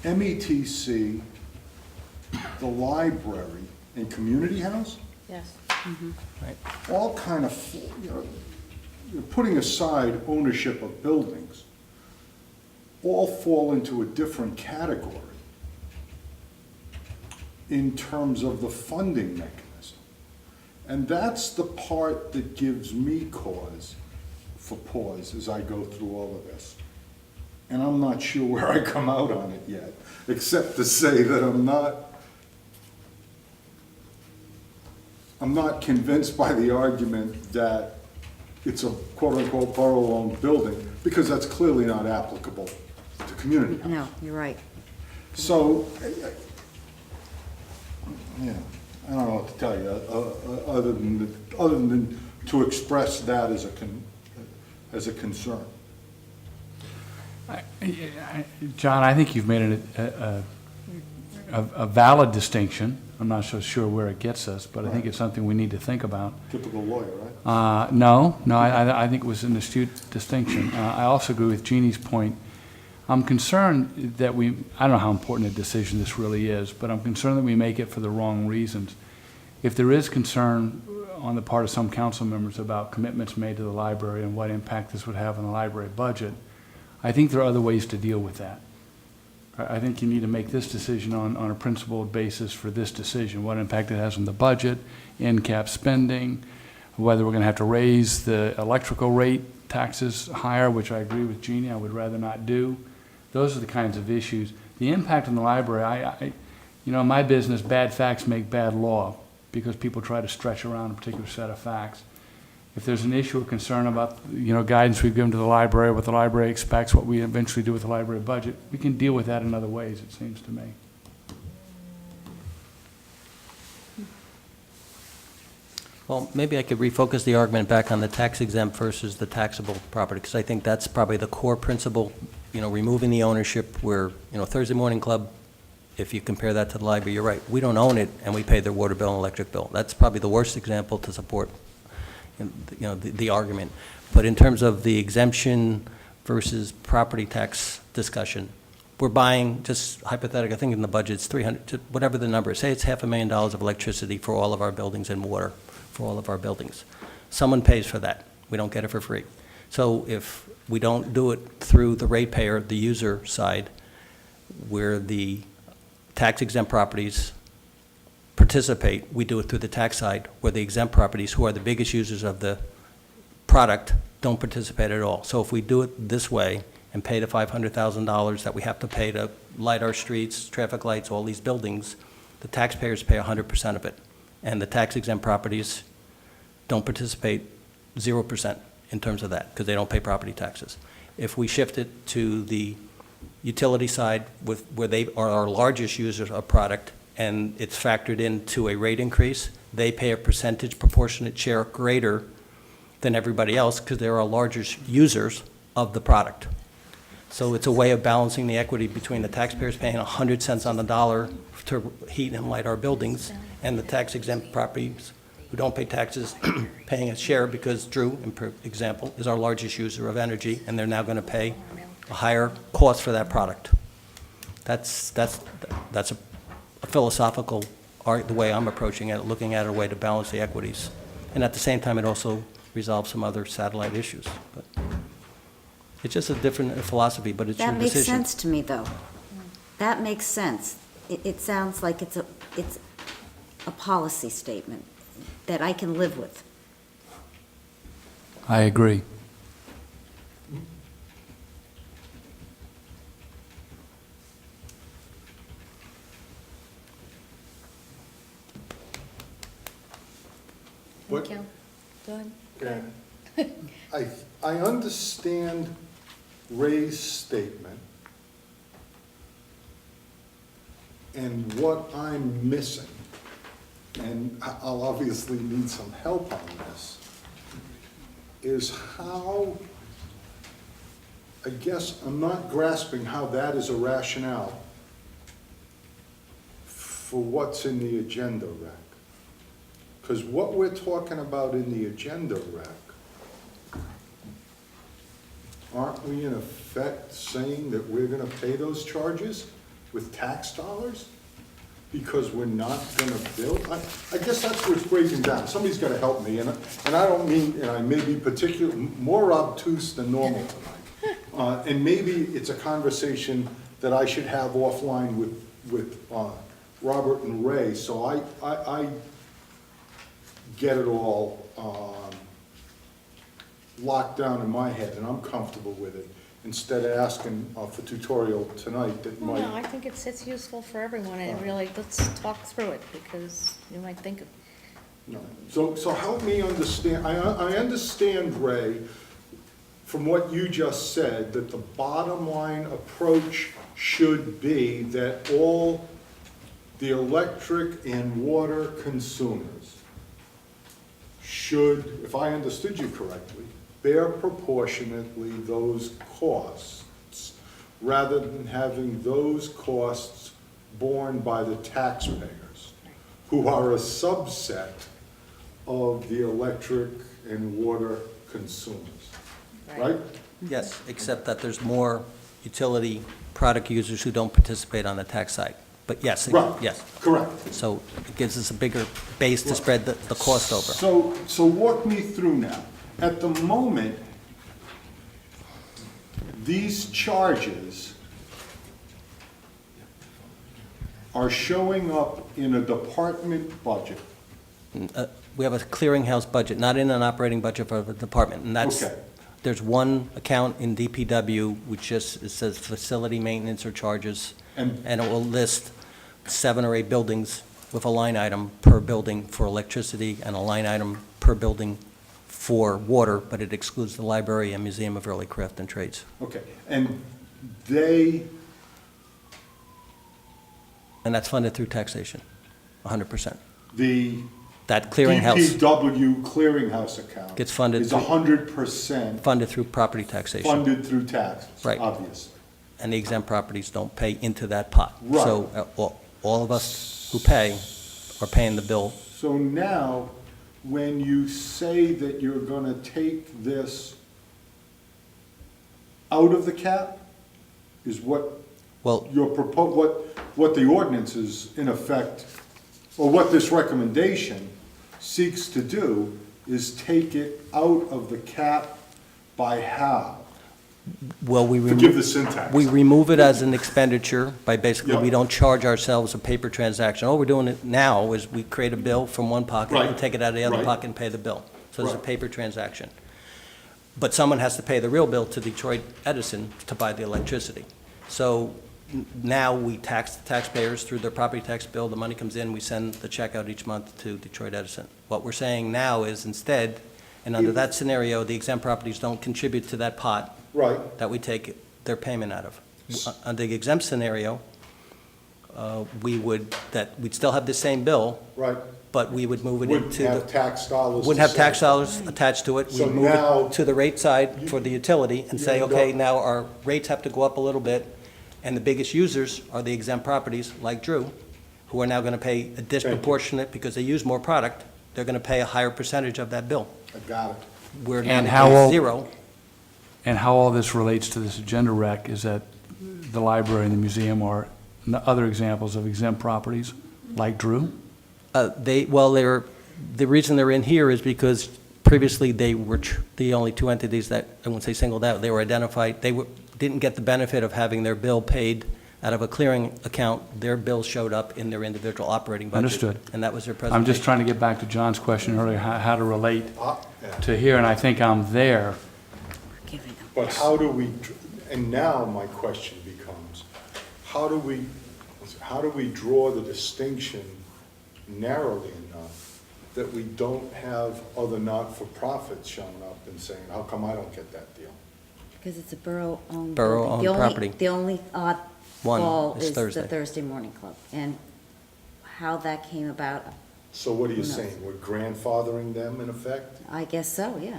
METC, the library, and community house, Yes. Right. all kind of, you're putting aside ownership of buildings, all fall into a different category in terms of the funding mechanism. And that's the part that gives me cause for pause as I go through all of this. And I'm not sure where I come out on it yet, except to say that I'm not convinced by the argument that it's a quote-unquote borough-owned building, because that's clearly not applicable to community. No, you're right. So, yeah, I don't know what to tell you, other than to express that as a concern. John, I think you've made a valid distinction. I'm not so sure where it gets us, but I think it's something we need to think about. Typical lawyer, right? No, I think it was an astute distinction. I also agree with Jeannie's point. I'm concerned that I don't know how important a decision this really is, but I'm concerned that we make it for the wrong reasons. If there is concern on the part of some council members about commitments made to the library and what impact this would have on the library budget, I think there are other ways to deal with that. I think you need to make this decision on a principled basis for this decision, what impact it has on the budget, in-cap spending, whether we're going to have to raise the electrical rate taxes higher, which I agree with Jeannie, I would rather not do. Those are the kinds of issues. The impact on the library, in my business, bad facts make bad law because people try to stretch around a particular set of facts. If there's an issue or concern about, guidance we've given to the library, what the library expects, what we eventually do with the library budget, we can deal with that in other ways, it seems to me. Well, maybe I could refocus the argument back on the tax exempt versus the taxable property, because I think that's probably the core principle, removing the ownership where, Thursday Morning Club, if you compare that to the library, you're right. We don't own it, and we pay their water bill and electric bill. That's probably the worst example to support, the argument. But in terms of the exemption versus property tax discussion, we're buying, just hypothetically, I think in the budget it's 300, whatever the number is. Say it's $500,000 of electricity for all of our buildings and water for all of our buildings. Someone pays for that. We don't get it for free. So if we don't do it through the ratepayer, the user side, where the tax exempt properties participate, we do it through the tax side, where the exempt properties, who are the biggest users of the product, don't participate at all. So if we do it this way and pay the $500,000 that we have to pay to light our streets, traffic lights, all these buildings, the taxpayers pay 100% of it. And the tax exempt properties don't participate 0% in terms of that, because they don't pay property taxes. If we shift it to the utility side, where they are our largest users of product, and it's factored into a rate increase, they pay a percentage proportionate share greater than everybody else, because they're our largest users of the product. So it's a way of balancing the equity between the taxpayers paying 100 cents on the dollar to heat and light our buildings, and the tax exempt properties who don't pay taxes paying a share, because Drew, for example, is our largest user of energy, and they're now going to pay a higher cost for that product. That's a philosophical the way I'm approaching it, looking at a way to balance the equities. And at the same time, it also resolves some other satellite issues. But it's just a different philosophy, but it's your That decision. makes sense to me, though. That makes sense. It sounds like it's a policy statement that I can live with. I agree. What- Thank you. Go ahead. Yeah. I understand Ray's statement, and what I'm missing, and I'll obviously need some help on this, is how, I guess I'm not grasping how that is a rationale for what's in the agenda rec. Because what we're talking about in the agenda rec, aren't we in effect saying that we're gonna pay those charges? with tax dollars? Because we're not gonna build? I guess that's where it's breaking down. Somebody's gotta help me, and I don't mean, and I may be more obtuse than normal tonight. And maybe it's a conversation that I should have offline with Robert and Ray, so I get it all locked down in my head, and I'm comfortable with it, instead of asking for tutorial tonight that Well, might. no, I think it's useful for everyone, and really, let's talk through it, because you might think, No. So help me understand, I understand, Ray, from what you just said, that the bottom line approach should be that all the electric and water consumers should, if I understood you correctly, bear proportionately those costs, rather than having those costs borne by the taxpayers, who are a subset of the electric and water consumers, right? Yes, except that there's more utility product users who don't participate on the tax side. But yes, Right. yes. Correct. So it gives us a bigger base to spread the cost over. So walk me through now. At the moment, these charges are showing up in a department budget. We have a clearinghouse budget, not in an operating budget for the department, and that's, Okay. there's one account in DPW which just, it says facility maintenance or charges, And- and it will list 7 or 8 buildings with a line item per building for electricity and a line item per building for water, but it excludes the library and Museum of Early Craft and Trades. Okay, and they, And that's funded through taxation, 100%. the That clearinghouse DPW clearinghouse account Gets funded is through- 100% funded through property taxation. funded through taxes, Right. obviously. And the exempt properties don't pay into that pot. Right. So all of us who pay are paying the bill. So now, when you say that you're gonna take this out of the cap, is what Well, your what the ordinance is in effect, or what this recommendation seeks to do, is take it out of the cap by how? we Forgive the syntax. we remove it as an expenditure by basically, we Yeah. don't charge ourselves a paper transaction. All we're doing it now is we create a bill from one pocket and Right. take it out of the other Right. pocket and pay the bill. So it's a Right. paper transaction. But someone has to pay the real bill to Detroit Edison to buy the electricity. So now we tax the taxpayers through their property tax bill. The money comes in, we send the check out each month to Detroit Edison. What we're saying now is instead, and under that scenario, the exempt properties don't contribute to that pot Right, that we take their payment out of. Under the exempt scenario, we'd still have the same bill, right. but we would move it Wouldn't into have the, tax dollars. wouldn't to have tax send. dollars attached to it. So We'd move now- it to the rate side for the utility and say, You end okay, up- now our rates have to go up a little bit, and the biggest users are the exempt properties, like Drew, who are now gonna pay a disproportionate, because they use more product, they're gonna pay a higher percentage of that bill. I got it. We're And now how at will- zero. And how all this relates to this agenda rec is that the library and the museum are other examples of exempt properties, like Drew? The reason they're in here is because previously they were the only 2 entities that, I wouldn't say singled out, they were identified, didn't get the benefit of having their bill paid out of a clearing account. Their bills showed up in their individual operating budget. Understood. And that was their presentation. I'm just trying to get back to John's question earlier, how to relate Yeah. to here, and I think I'm there. Giving them. But how do we, and now my question becomes, how do we draw the distinction narrowly enough that we don't have other not-for-profits showing up and saying, how come I don't get that deal? Because it's a borough-owned. Borough-owned building. The only- property. The only One oddball is is the Thursday. Thursday Morning Club. And how that came about, So what are you Who knows? saying, we're grandfathering them in effect? I guess so, yeah.